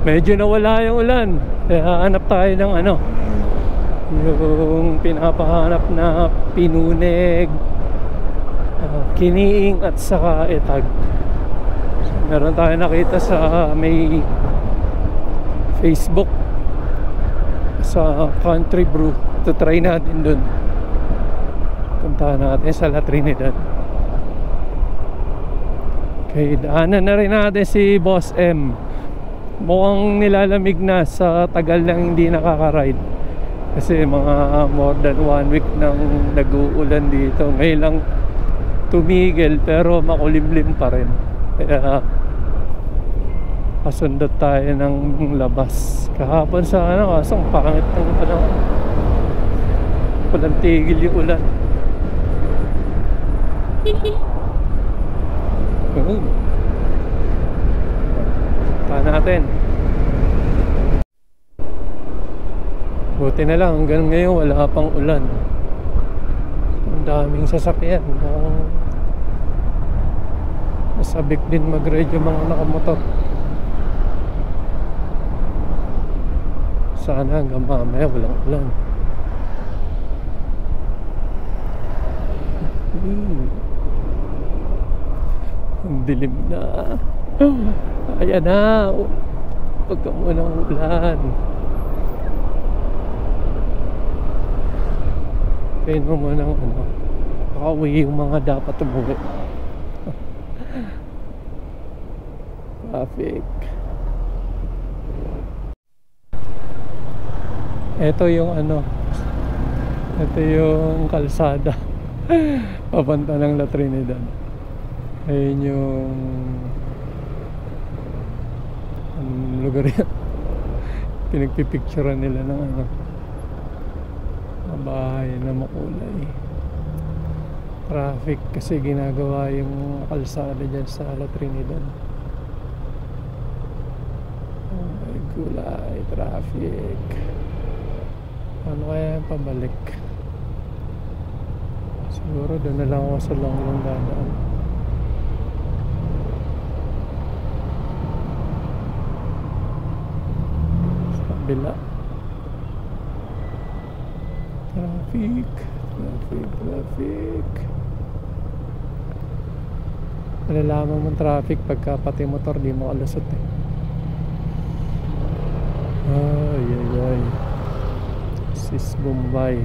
medyo nawala yung ulan. Kaya hanap tayo ng ano, yung pinapahanap na Pinuneg, Kiniing at saka Etag. Meron tayo nakita sa may Facebook sa Country Brew. Ito try natin dun. Puntahan natin sa La Trinidad. Okay, daanan na rin natin si Boss M. Mukhang nilalamig na sa tagal lang hindi nakaka-ride. Kasi mga more than 1 week nang nag-uulan dito. Ngayon lang tumigil pero makulimlim pa rin. Kaya pasundot tayo ng labas. Kahapon sa ano, kasong pangit ng panahon. Walang tigil yung ulan. Tahan natin. Buti na lang hanggang ngayon wala pang ulan. Ang daming sasakyan. Masabik din mag-ride yung mga nakamotor. Sana hanggang mamaya walang ulan. Ang dilim na. Ayan na. Huwag ka munang ulan. Kain mo muna ng ano, pakauwi yung mga dapat umuwi. Traffic. Ito yung ano, ito yung kalsada papunta ng La Trinidad. Ayun yung lugar yan. Pinagpipicturean nila ng ano, bahay na makulay. Traffic kasi ginagawa yung kalsada dyan sa La Trinidad. Oh my gulay, traffic. Ano kaya yung pabalik? Siguro doon na lang ako sa long dadaan. Sa kabila. Traffic. Malalaman mong traffic pagka pati motor di mo alusot eh. Ay. Sis Bombay.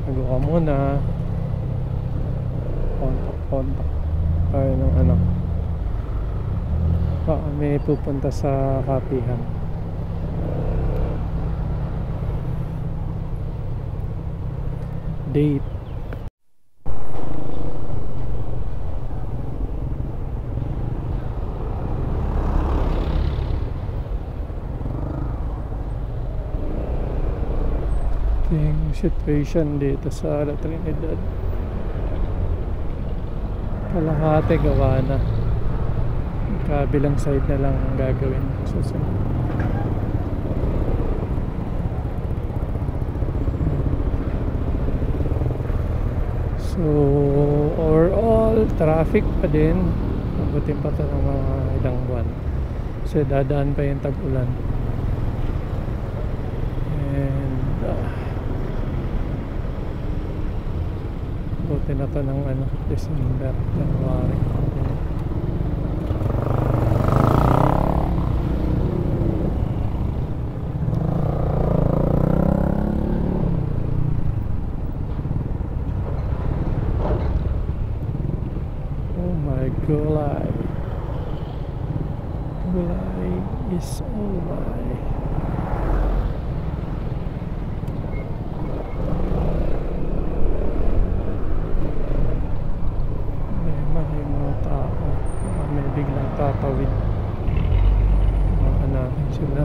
Nago ka muna. Kontak tayo ng ano. Baka may pupunta sa kapihan. Date. Yung situation dito sa La Trinidad, kalahati gawa na, kabilang side na lang ang gagawin susunod. So overall traffic pa din. Mabutin pa ito ng mga ilang buwan kasi dadaan pa yung tag-ulan. And buti na ito ng ano, December, January. Gulay is all my. May mga tao, may biglang tatawid. Hanapin sila.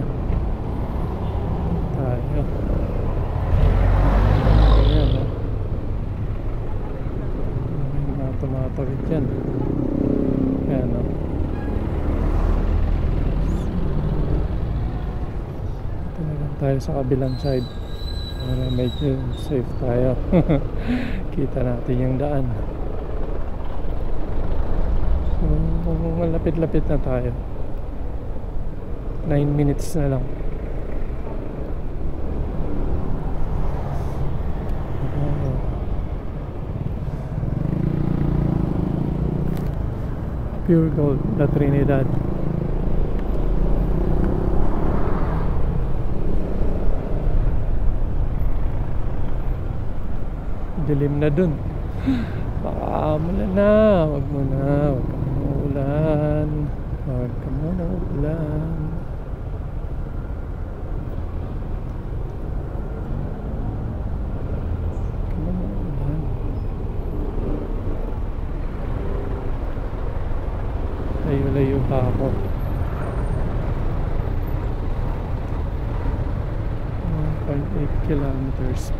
Tayo. Ayan o. May mga tumatawid dyan. Ayan o. Ito na lang tayo sa kabilang side para medyo safe tayo. Kita natin yung daan. So, malapit-lapit na tayo. 9 minutes na lang. Pure Gold, La Trinidad. Dilim na dun. Baka umulan na. Wag mo na. Wag ka muna ulan. Wag ka muna ulan. Layo-layo pa ako. 1.8 kilometers.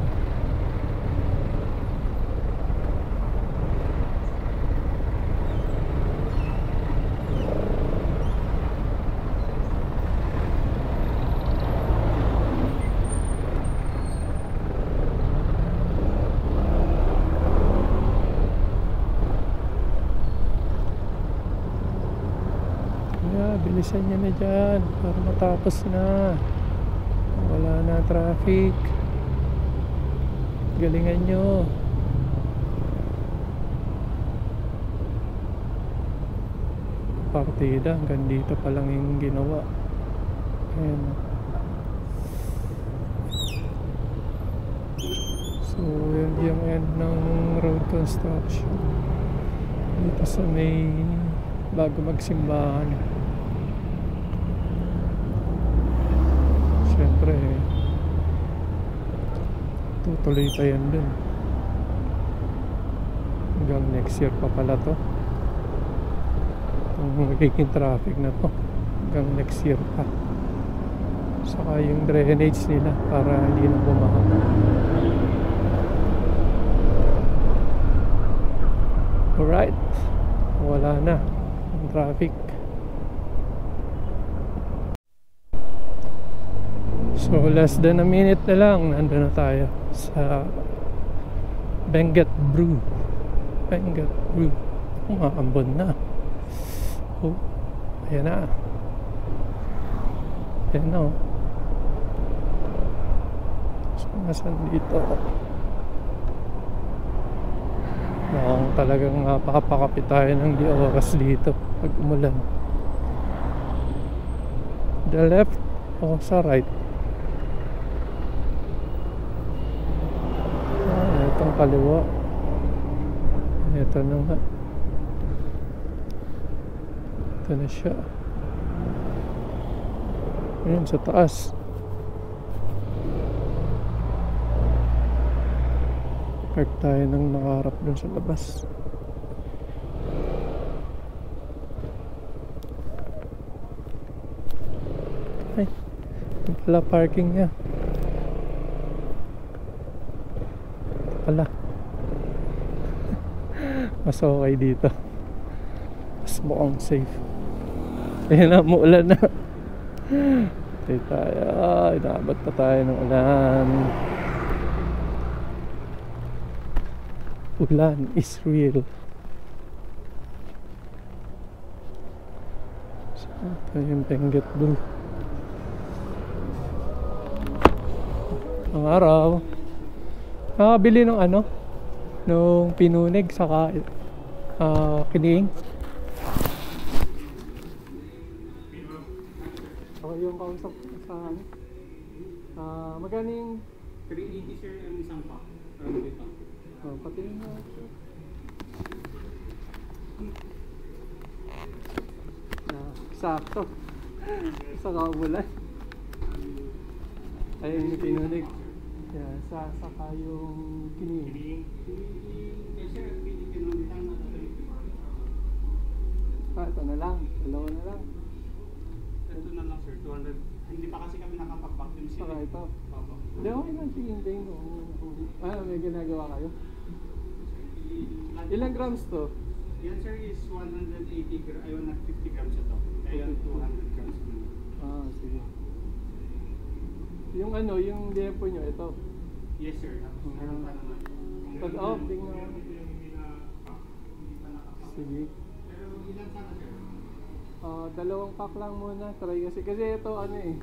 Bilisan nyo na dyan para matapos na. Wala na traffic. Galingan nyo. Partida hanggang dito pa lang yung ginawa. Ayan. So yun yung end ng road construction dito sa may bago magsimbahan. Siyempre tutuloy pa yan dun hanggang next year pa pala to. Ang magiging traffic na to hanggang next year pa. Saka yung drainage nila para hindi na bumaha. Alright, wala na ang traffic. So less than a minute na lang, nandun na tayo sa Benguet Brew. Benguet Brew. Umaambon na. Oh, ayan na. Ayan na oh. So nasan dito? Mukhang talagang napakapit tayo ng di oras dito pag umulan. The left o sa right? Itong kaliwa. Ito na nga. Ito na siya. Ayun sa taas. Park tayo nang nakaharap dun sa labas. Ay, ito pala parking niya. Pala mas okay dito, mas mukhang safe. Kaya na muulan na. Tayo tayo, inaabot pa tayo ng ulan. Ulan is real. So, ito yung Benguet Brew. Ang araw nakabili ng ano, nung pinunig saka kiniing. Ako yung kausap sa magkano yung 380 sir ang isang pack. pati yung sakto sa kaumulan. Ayun yung pinunig. Yeah, saka yung kiniing. Yes sir, pinunig lang na ito na lang, dalawa na lang. ito na lang sir, 200. Hindi pa kasi kami nakapag-vacuum sila. Saka ito. Opo. Hindi, okay lang tingin may ginagawa kayo? Ilang grams to? Yan sir is 180 grams, ay 150 grams ito. Kaya 200 grams naman. Ah, sige. Yung ano, yung depo nyo, ito. Yes sir, meron pa naman. Pag-off, tingnan. Hindi pa nakapag. Sige. Pero ilan sa dalawang pack lang muna. Try kasi ito ano eh.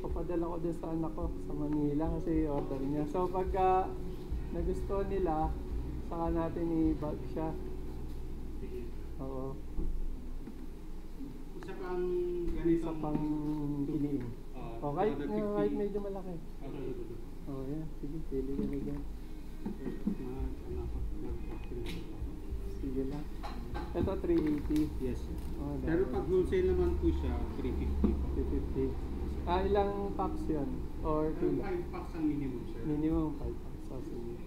Papadala ko din sa anak ko sa Manila kasi order niya. So pagka nagustuhan nila, saka natin i-bag siya. Sige. Oo. Isa pang ganito. Isa pang piliin. O kahit medyo malaki. Oo yan. Sige, pili ka na dyan. Sige lang. Ito 380. Yes, sir. Oh, Pero pag wholesale naman po siya, 350. 350. Ilang packs yun? Or 2 lang? 5 packs ang minimum, sir. Minimum 5 packs. So, sige.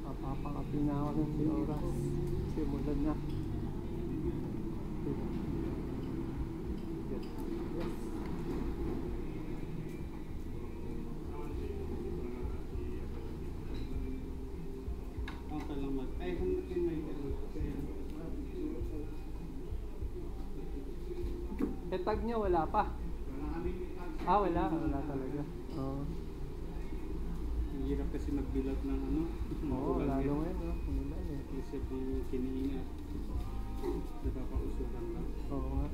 Papakapi na ako ng oras. Simulan na. Yes. Yes. Okay lang mag... Ay, kung may Tag niya wala pa. wala kami may tags. Wala talaga. Oo. Ang hirap kasi magbilot ng ano. Oo, lalo ngayon, no? Umulan eh. Isip yung kiniingat. Napapausuran lang. Oo nga.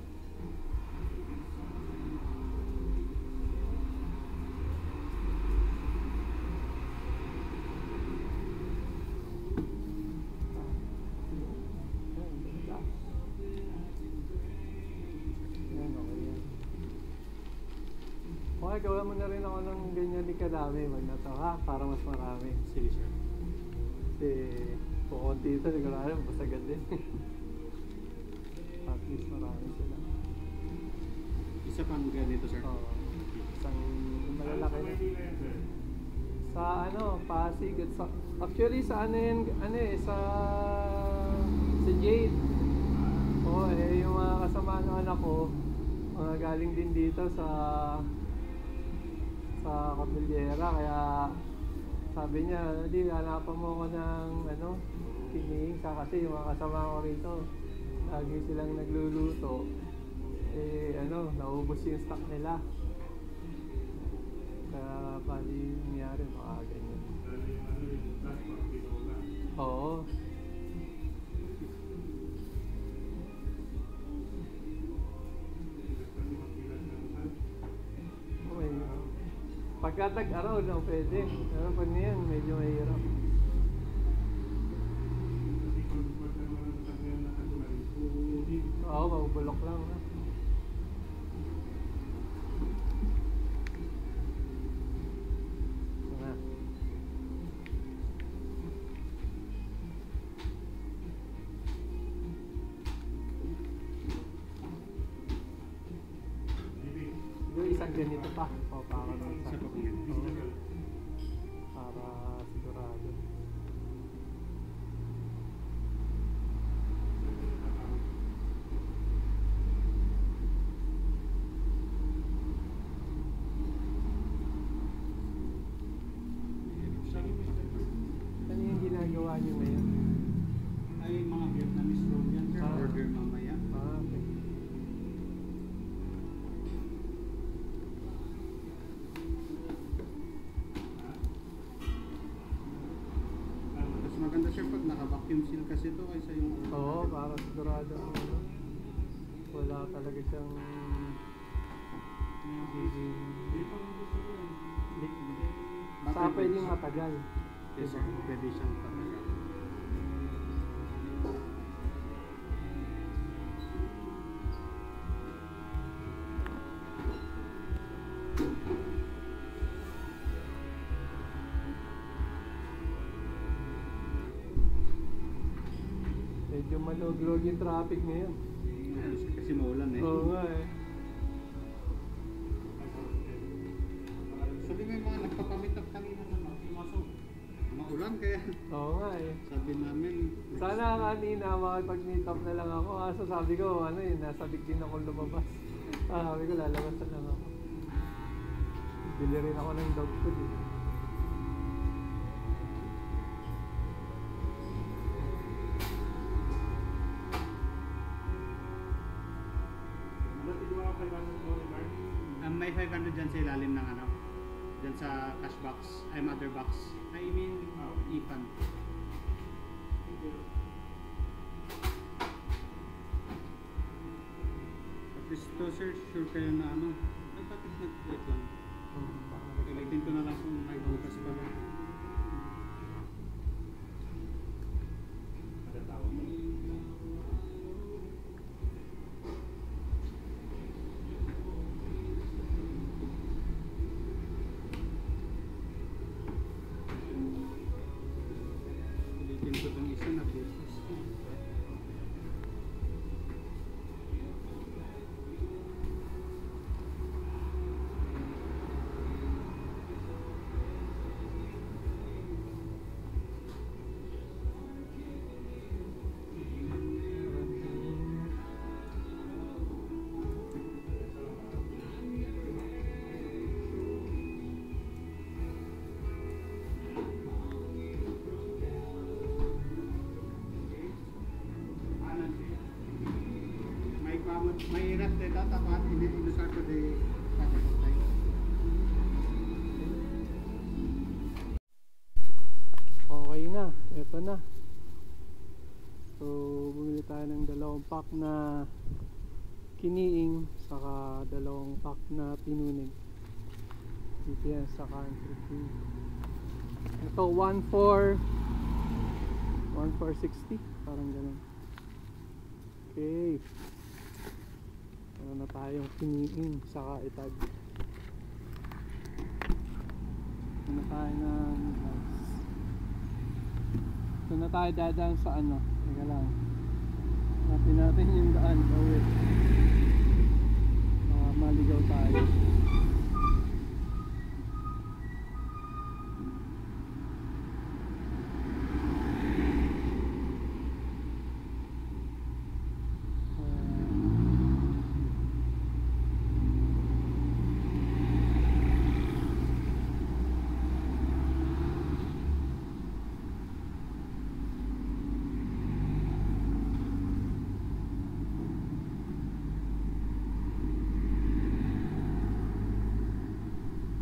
Okay, gawa mo na rin ako ng ganyan ni kadami. Wag na to ha, para mas marami. Sige, sir. Kasi kukunti ito, sigurado basagad din. At least marami sila. Isa pang ganito, sir. Oo. Isang malalaki na. Sa Pasig at sa... Actually sa sa Jade. Oo, yung mga kasama ng anak ko, mga galing din dito sa Cordillera, kaya sabi niya, di hanapan mo ko ng kining kasi yung mga kasama ko rito lagi silang nagluluto naubos yung stock nila, kaya bali nangyari mga ganyan. Oo. Pagka tag-araw lang pwede, pero pag niyan medyo mahirap. Oo, mabubulok lang na. Yung isang ganito pa, para ng Isa pa pang ganito. para sigurado. Ano yung ginagawa niyo ngayon? Ay, mga Vietnamese roll yan, sir. Ah. Order mamaya. Okay. Mas maganda, sir, pag naka-vacuum seal kasi ito kaysa yung... Oo, para sigurado wala talaga siyang magiging leak. Saka pwedeng matagal. Yes, sir. Pwede siyang patagal. Medyo malog-log yung traffic ngayon. Kasi maulan eh. Oo nga eh. Sabi may mga nagpapamitak kanina na pumasok. Maulan kaya. Oo nga eh. Sabi namin. Sana kanina makipag-meet up na lang ako. Kaso sabi ko, nasabik din ako lumabas. Sabi ko, lalabas na lang ako. Bili rin ako ng dog food eh. May 500 dyan sa ilalim ng dyan sa cash box, ay mother box. I mean, e-fund. At least to sir, sure kayo na ano, ay bakit nag-wait lang? Gamitin ko na lang kung may bukas pa. Ulitin ko itong isa na bukas. May rat dito tapat hindi inusar ko di patay. Okay na, eto na. So bumili tayo ng 2 pack na kiniing saka 2 pack na pinunig. Dito yan sa Country King. Ito 1,460 parang ganun. Okay, meron na tayong kiniing saka itag. Meron na tayo ng ito na tayo dadaan sa ano. Teka lang, hanapin natin yung daan pauwi. Maligaw tayo.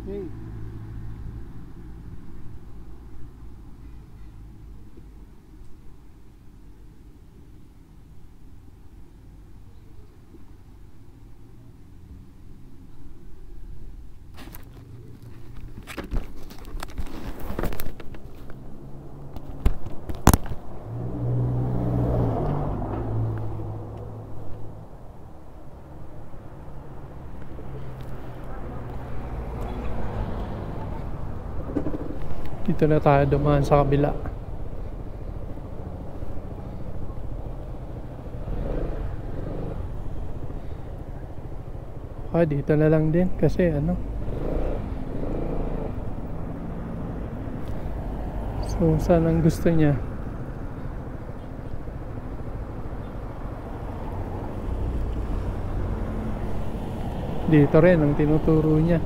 Hey. Dito na tayo dumaan sa kabila. Dito na lang din kasi ano. So saan ang gusto niya? Dito rin ang tinuturo niya.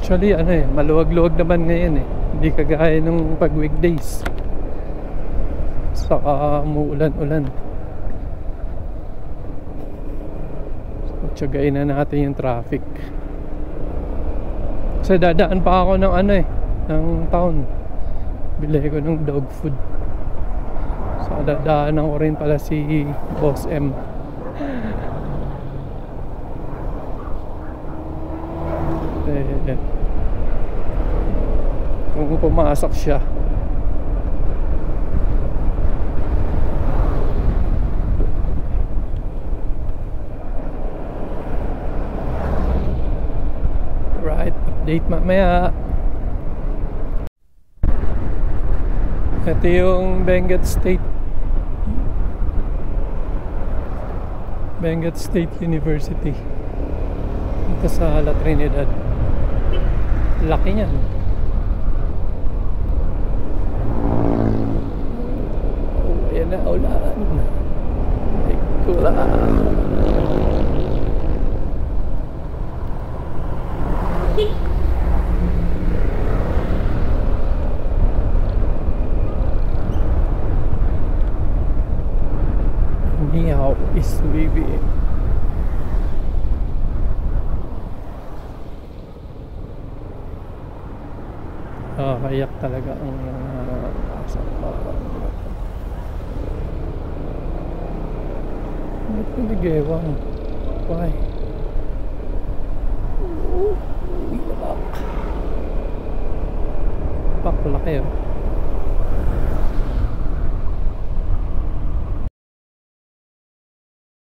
Actually ano maluwag-luwag naman ngayon hindi kagaya nung pag weekdays saka umuulan-ulan. So tiyagain na natin yung traffic kasi dadaan pa ako ng ng town, bili ko ng dog food. So dadaanan ko rin pala si Boss M. Kung pumasok siya. Right, update mamaya. Ito yung Benguet State University dito sa La Trinidad. Laki niyan. Ayan na ulan. Ay kulang. Meow is baby. Kayak talaga ang ba't pinag-ewang? Why? Pak, laki oh.